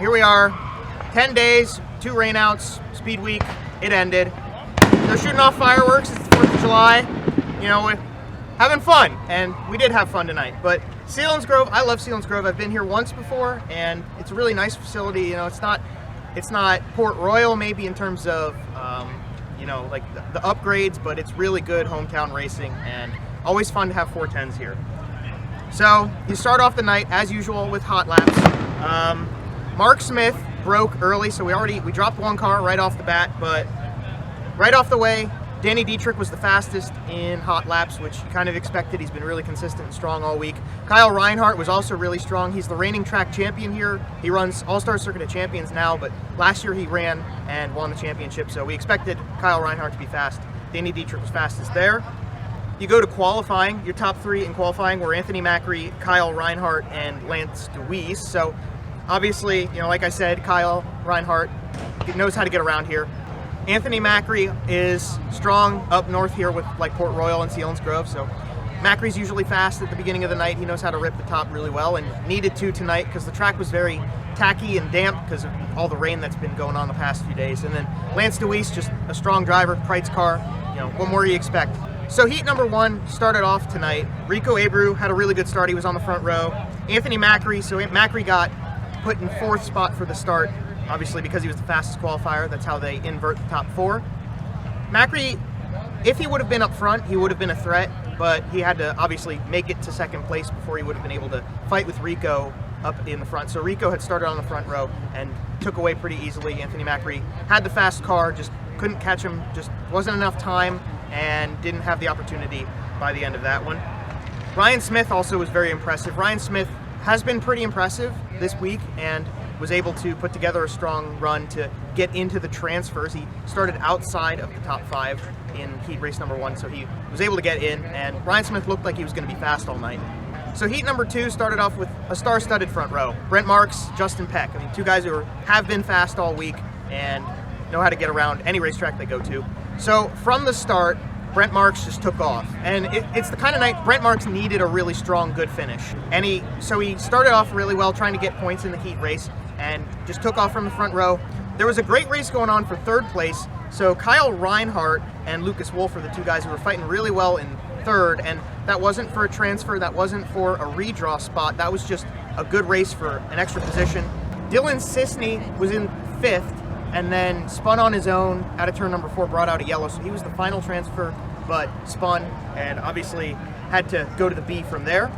here we are, 10 days, 2 rainouts, speed week, it ended. They're shooting off fireworks, it's the 4th of July, you know, we're having fun, and we did have fun tonight. But Selinsgrove, I love Selinsgrove. I've been here once before, and it's a really nice facility. You know, it's not Port Royal maybe in terms of, you know, like the upgrades, but it's really good hometown racing, and always fun to have 410s here. So you start off the night as usual with hot laps. Mark Smith broke early, so we dropped one car right off the bat, but right off the way, Danny Dietrich was the fastest in hot laps, which you kind of expected. He's been really consistent and strong all week. Kyle Reinhardt was also really strong. He's the reigning track champion here. He runs All-Star Circuit of Champions now, but last year he ran and won the championship, so we expected Kyle Reinhardt to be fast. Danny Dietrich was fastest there. You go to qualifying. Your top 3 in qualifying were Anthony Macri, Kyle Reinhardt, and Lance Deweese. So obviously, you know, like I said, Kyle Reinhardt knows how to get around here. Anthony Macri is strong up north here with like Port Royal and Selinsgrove, so Macri's usually fast at the beginning of the night. He knows how to rip the top really well, and needed to tonight because the track was very tacky and damp because of all the rain that's been going on the past few days. And then Lance Deweese, just a strong driver, Kreitz car, you know, what more do you expect? So heat number 1 started off tonight. Rico Abreu had a really good start. He was on the front row. Anthony Macri, so Macri got put in 4th spot for the start, obviously because he was the fastest qualifier. That's how they invert the top 4. Macri, if he would have been up front, he would have been a threat, but he had to obviously make it to 2nd place before he would have been able to fight with Rico up in the front. So Rico had started on the front row and took away pretty easily. Anthony Macri had the fast car, just couldn't catch him, just wasn't enough time, and didn't have the opportunity by the end of that one. Ryan Smith also was very impressive. Ryan Smith has been pretty impressive this week and was able to put together a strong run to get into the transfers. He started outside of the top 5 in heat race number 1, so he was able to get in, and Ryan Smith looked like he was going to be fast all night. So heat number 2 started off with a star-studded front row. Brent Marks, Justin Peck. I mean, 2 guys who have been fast all week and know how to get around any racetrack they go to. So from the start, Brent Marks just took off, and it's the kind of night Brent Marks needed a really strong, good finish. And he started off really well, trying to get points in the heat race, and just took off from the front row. There was a great race going on for 3rd place, so Kyle Reinhardt and Lucas Wolf are the 2 guys who were fighting really well in 3rd, and that wasn't for a transfer, that wasn't for a redraw spot, that was just a good race for an extra position. Dylan Sisney was in 5th, and then spun on his own out of turn number 4, brought out a yellow, so he was the final transfer, but spun and obviously had to go to the B from there.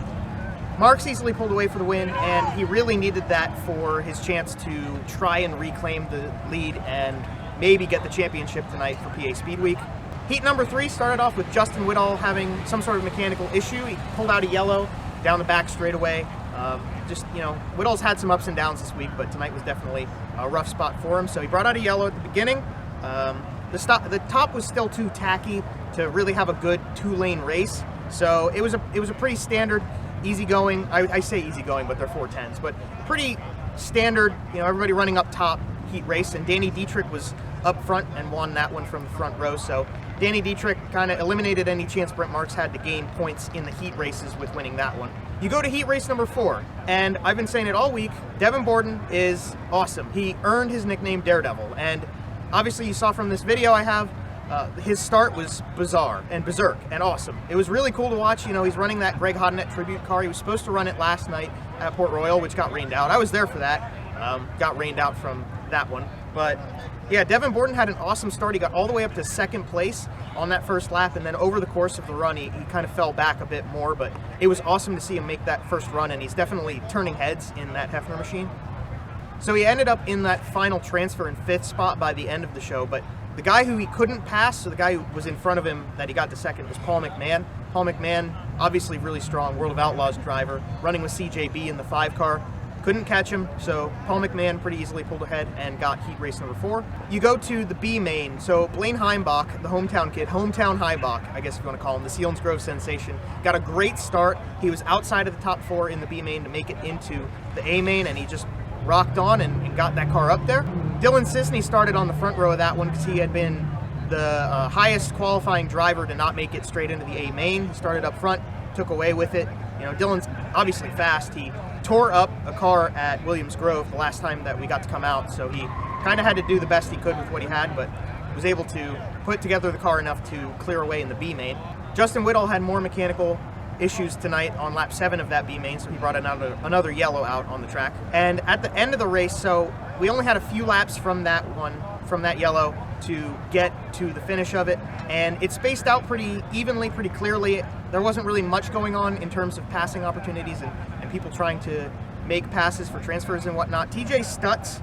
Marks easily pulled away for the win, and he really needed that for his chance to try and reclaim the lead and maybe get the championship tonight for PA Speedweek. Heat number 3 started off with Justin Whittall having some sort of mechanical issue. He pulled out a yellow down the back straightaway. Just, you know, Whittall's had some ups and downs this week, but tonight was definitely a rough spot for him. So he brought out a yellow at the beginning. The top was still too tacky to really have a good 2-lane race. So it was a pretty standard, easygoing. I say easygoing, but they're 410s, but pretty standard. You know, everybody running up top heat race, and Danny Dietrich was up front and won that one from the front row. So Danny Dietrich kind of eliminated any chance Brent Marks had to gain points in the heat races with winning that one. You go to heat race number 4, and I've been saying it all week, Devin Borden is awesome. He earned his nickname Daredevil, and obviously you saw from this video I have, his start was bizarre and berserk and awesome. It was really cool to watch. You know, he's running that Greg Hodnett tribute car. He was supposed to run it last night at Port Royal, which got rained out. I was there for that. Got rained out from that one. But yeah, Devin Borden had an awesome start. He got all the way up to 2nd place on that first lap, and then over the course of the run, he kind of fell back a bit more, but it was awesome to see him make that first run, and he's definitely turning heads in that Hefner machine. So he ended up in that final transfer in 5th spot by the end of the show, but the guy who he couldn't pass, so the guy who was in front of him that he got to 2nd, was Paul McMahon. Paul McMahon, obviously really strong World of Outlaws driver, running with CJB in the 5 car. Couldn't catch him, so Paul McMahon pretty easily pulled ahead and got heat race number 4. You go to the B main, so Blaine Heimbach, the hometown kid, hometown Heimbach, I guess if you want to call him, the Selinsgrove sensation, got a great start. He was outside of the top 4 in the B main to make it into the A main, and he just rocked on and got that car up there. Dylan Sisney started on the front row of that one because he had been the highest qualifying driver to not make it straight into the A main. He started up front, took away with it. You know, Dylan's obviously fast. He tore up a car at Selinsgrove the last time that we got to come out, so he kind of had to do the best he could with what he had, but was able to put together the car enough to clear away in the B main. Justin Whittle had more mechanical issues tonight on lap 7 of that B main, so he brought another yellow out on the track. And at the end of the race, so we only had a few laps from that yellow to get to the finish of it, and it spaced out pretty evenly, pretty clearly. There wasn't really much going on in terms of passing opportunities and people trying to make passes for transfers and whatnot. TJ Stutz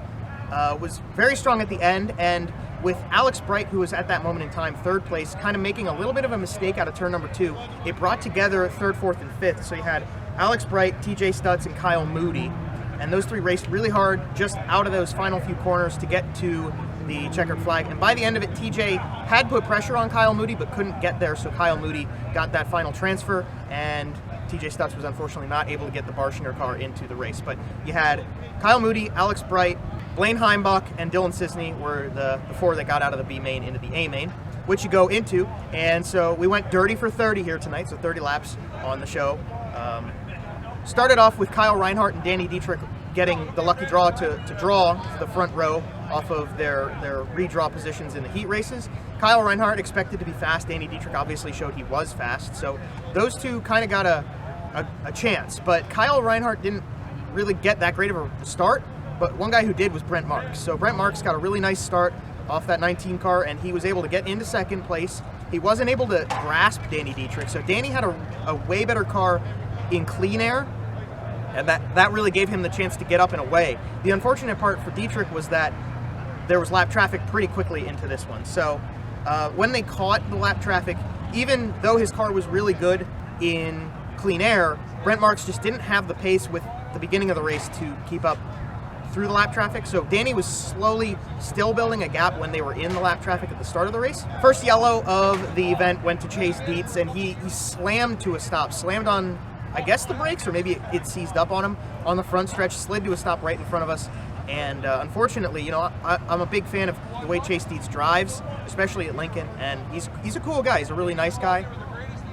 was very strong at the end, and with Alex Bright, who was at that moment in time third place, kind of making a little bit of a mistake out of turn number 2, it brought together third, fourth, and fifth. So you had Alex Bright, TJ Stutz, and Kyle Moody, and those three raced really hard just out of those final few corners to get to the checkered flag. And by the end of it, TJ had put pressure on Kyle Moody but couldn't get there, so Kyle Moody got that final transfer, and TJ Stutz was unfortunately not able to get the Barshinger car into the race. But you had Kyle Moody, Alex Bright, Blaine Heimbach, and Dylan Sisney were the four that got out of the B main into the A main, which you go into. And so we went dirty for 30 here tonight, so 30 laps on the show. Started off with Kyle Reinhardt and Danny Dietrich getting the lucky draw to draw the front row off of their redraw positions in the heat races. Kyle Reinhardt expected to be fast. Danny Dietrich obviously showed he was fast. So those two kind of got a chance. But Kyle Reinhardt didn't really get that great of a start. But one guy who did was Brent Marks. So Brent Marks got a really nice start off that 19 car, and he was able to get into second place. He wasn't able to grasp Danny Dietrich. So Danny had a way better car in clean air, and that really gave him the chance to get up and away. The unfortunate part for Dietrich was that there was lap traffic pretty quickly into this one. So when they caught the lap traffic, even though his car was really good in clean air, Brent Marks just didn't have the pace with the beginning of the race to keep up through the lap traffic. So Danny was slowly still building a gap when they were in the lap traffic at the start of the race. First yellow of the event went to Chase Dietz, and he slammed to a stop, slammed on, I guess, the brakes, or maybe it seized up on him on the front stretch, slid to a stop right in front of us. And unfortunately, you know, I'm a big fan of the way Chase Dietz drives, especially at Lincoln, and he's a cool guy. He's a really nice guy.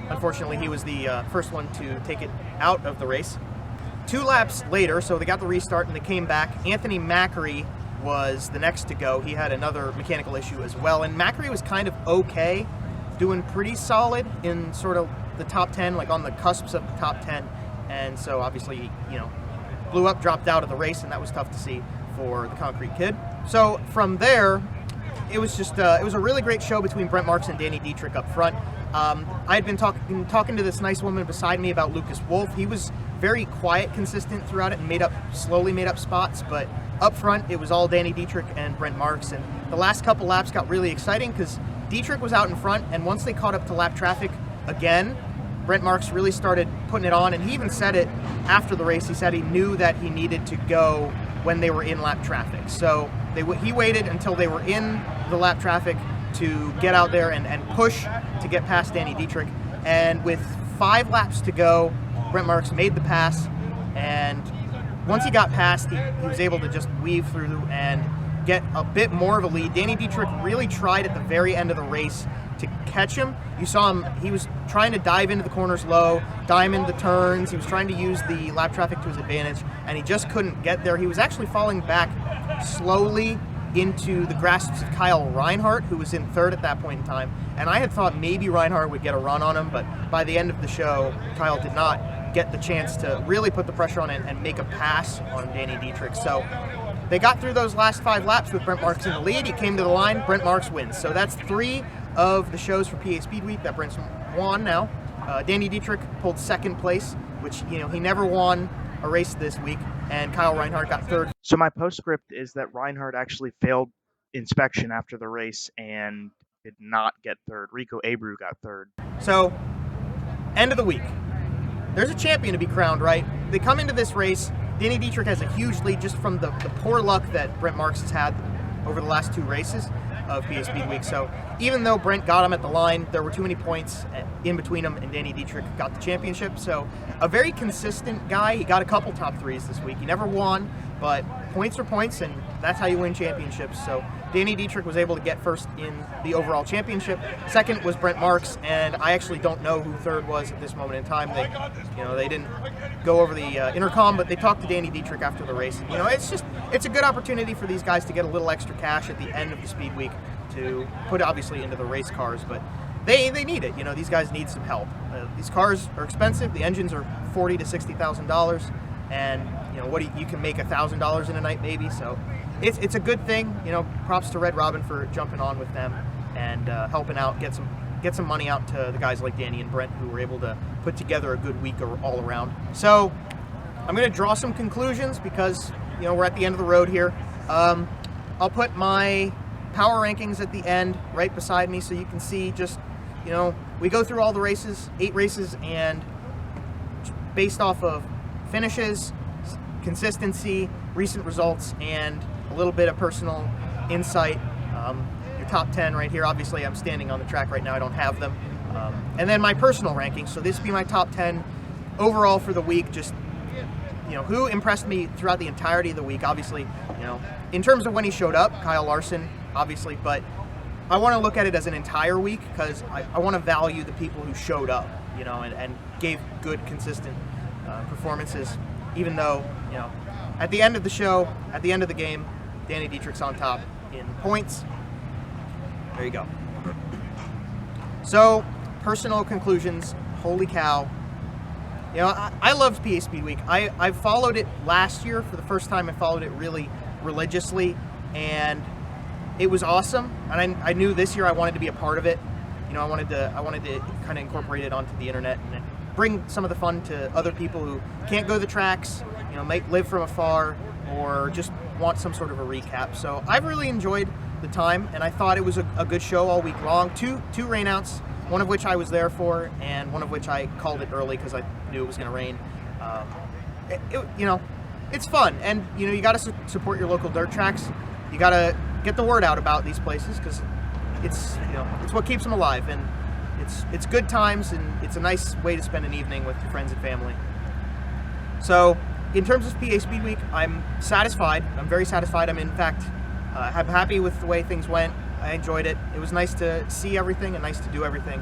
Unfortunately, he was the first one to take it out of the race. 2 laps later, so they got the restart and they came back. Anthony Macri was the next to go. He had another mechanical issue as well, and Macri was kind of okay, doing pretty solid in sort of the top 10, like on the cusps of the top 10, and so obviously, you know, blew up, dropped out of the race, and that was tough to see for the Concrete Kid. So from there, it was just it was a really great show between Brent Marks and Danny Dietrich up front. I had been talking to this nice woman beside me about Lucas Wolf. He was very quiet, consistent throughout it, and slowly made up spots, but up front it was all Danny Dietrich and Brent Marks. And the last couple laps got really exciting because Dietrich was out in front, and once they caught up to lap traffic again, Brent Marks really started putting it on, and he even said it after the race. He said he knew that he needed to go when they were in lap traffic. So he waited until they were in the lap traffic to get out there and push to get past Danny Dietrich. And with 5 laps to go, Brent Marks made the pass, and once he got past, he was able to just weave through and get a bit more of a lead. Danny Dietrich really tried at the very end of the race to catch him. You saw him, he was trying to dive into the corners low, diamond the turns, he was trying to use the lap traffic to his advantage, and he just couldn't get there. He was actually falling back slowly into the grasps of Kyle Reinhardt, who was in third at that point in time, and I had thought maybe Reinhardt would get a run on him, but by the end of the show, Kyle did not get the chance to really put the pressure on it and make a pass on Danny Dietrich. So they got through those last 5 laps with Brent Marks in the lead. He came to the line, Brent Marks wins. So that's 3 of the shows for PA Speedweek that Brent's won now. Danny Dietrich pulled second place, which, you know, he never won a race this week, and Kyle Reinhardt got third. So my postscript is that Reinhardt actually failed inspection after the race and did not get third. Rico Abreu got third. So, end of the week. There's a champion to be crowned, right? They come into this race. Danny Dietrich has a huge lead just from the poor luck that Brent Marks has had over the last 2 races of PA Speedweek. So even though Brent got him at the line, there were too many points in between him, and Danny Dietrich got the championship. So a very consistent guy. He got a couple top 3s this week. He never won, but points are points, and that's how you win championships. So Danny Dietrich was able to get first in the overall championship. Second was Brent Marks, and I actually don't know who third was at this moment in time. They didn't go over the intercom, but they talked to Danny Dietrich after the race. And, it's a good opportunity for these guys to get a little extra cash at the end of the speed week to put obviously into the race cars, but they need it. These guys need some help. These cars are expensive. The engines are $40,000 to $60,000, and you can make $1,000 in a night maybe. So it's a good thing. Props to Red Robin for jumping on with them and helping out, get some money out to the guys like Danny and Brent, who were able to put together a good week all around. So I'm going to draw some conclusions because we're at the end of the road here. I'll put my power rankings at the end right beside me so you can see just, we go through all the races, 8 races, and based off of finishes, consistency, recent results, and a little bit of personal insight. Your top 10 right here. Obviously, I'm standing on the track right now. I don't have them. And then my personal rankings. So this would be my top 10 overall for the week. Just, who impressed me throughout the entirety of the week. Obviously, in terms of when he showed up, Kyle Larson, obviously, but I want to look at it as an entire week because I want to value the people who showed up, and gave good, consistent performances, even though, at the end of the show, at the end of the game, Danny Dietrich's on top in points. There you go. So, personal conclusions, holy cow. I loved PA Speedweek. I followed it last year for the first time. I followed it really religiously, and it was awesome. And I knew this year I wanted to be a part of it. I wanted to kind of incorporate it onto the internet and bring some of the fun to other people who can't go to the tracks, might live from afar, or just want some sort of a recap. So I've really enjoyed the time, and I thought it was a good show all week long. Two rainouts, one of which I was there for, and one of which I called it early because I knew it was going to rain. It's fun, and you got to support your local dirt tracks. You got to get the word out about these places because it's what keeps them alive, and it's good times, and it's a nice way to spend an evening with your friends and family. So in terms of PA Speedweek, I'm satisfied. I'm very satisfied. I'm in fact I'm happy with the way things went. I enjoyed it. It was nice to see everything and nice to do everything.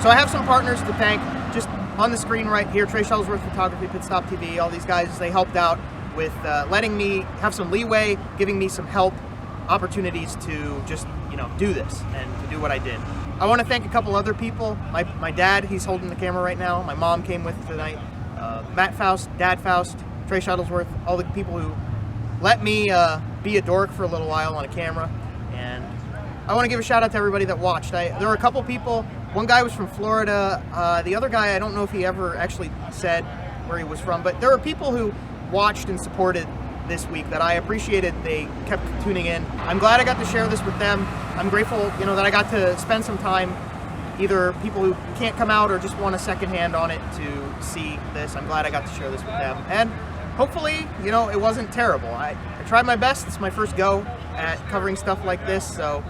So I have some partners to thank just on the screen right here. Trey Shuttlesworth Photography, Pit Stop TV, all these guys, they helped out with letting me have some leeway, giving me some help, opportunities to just, do this and to do what I did. I want to thank a couple other people. My dad, he's holding the camera right now. My mom came with tonight. Matt Faust, Dad Faust, Trey Shuttlesworth, all the people who let me be a dork for a little while on a camera. And I want to give a shout out to everybody that watched. There were a couple people. One guy was from Florida. The other guy, I don't know if he ever actually said where he was from, but there were people who watched and supported this week that I appreciated. They kept tuning in. I'm glad I got to share this with them. I'm grateful, that I got to spend some time, either people who can't come out or just want a second hand on it to see this. I'm glad I got to share this with them. And hopefully, it wasn't terrible. I tried my best. It's my first go at covering stuff like this, so,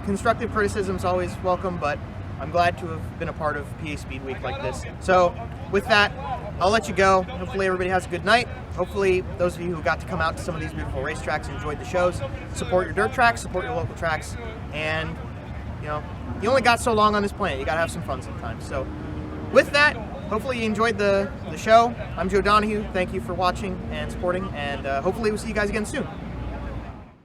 constructive criticism is always welcome, but I'm glad to have been a part of PA Speedweek like this. So with that, I'll let you go. Hopefully everybody has a good night. Hopefully those of you who got to come out to some of these beautiful racetracks enjoyed the shows. Support your dirt tracks, support your local tracks, and you only got so long on this planet. You gotta have some fun sometimes. So with that, hopefully you enjoyed the show. I'm Joe Donahue. Thank you for watching and supporting, and hopefully we'll see you guys again soon.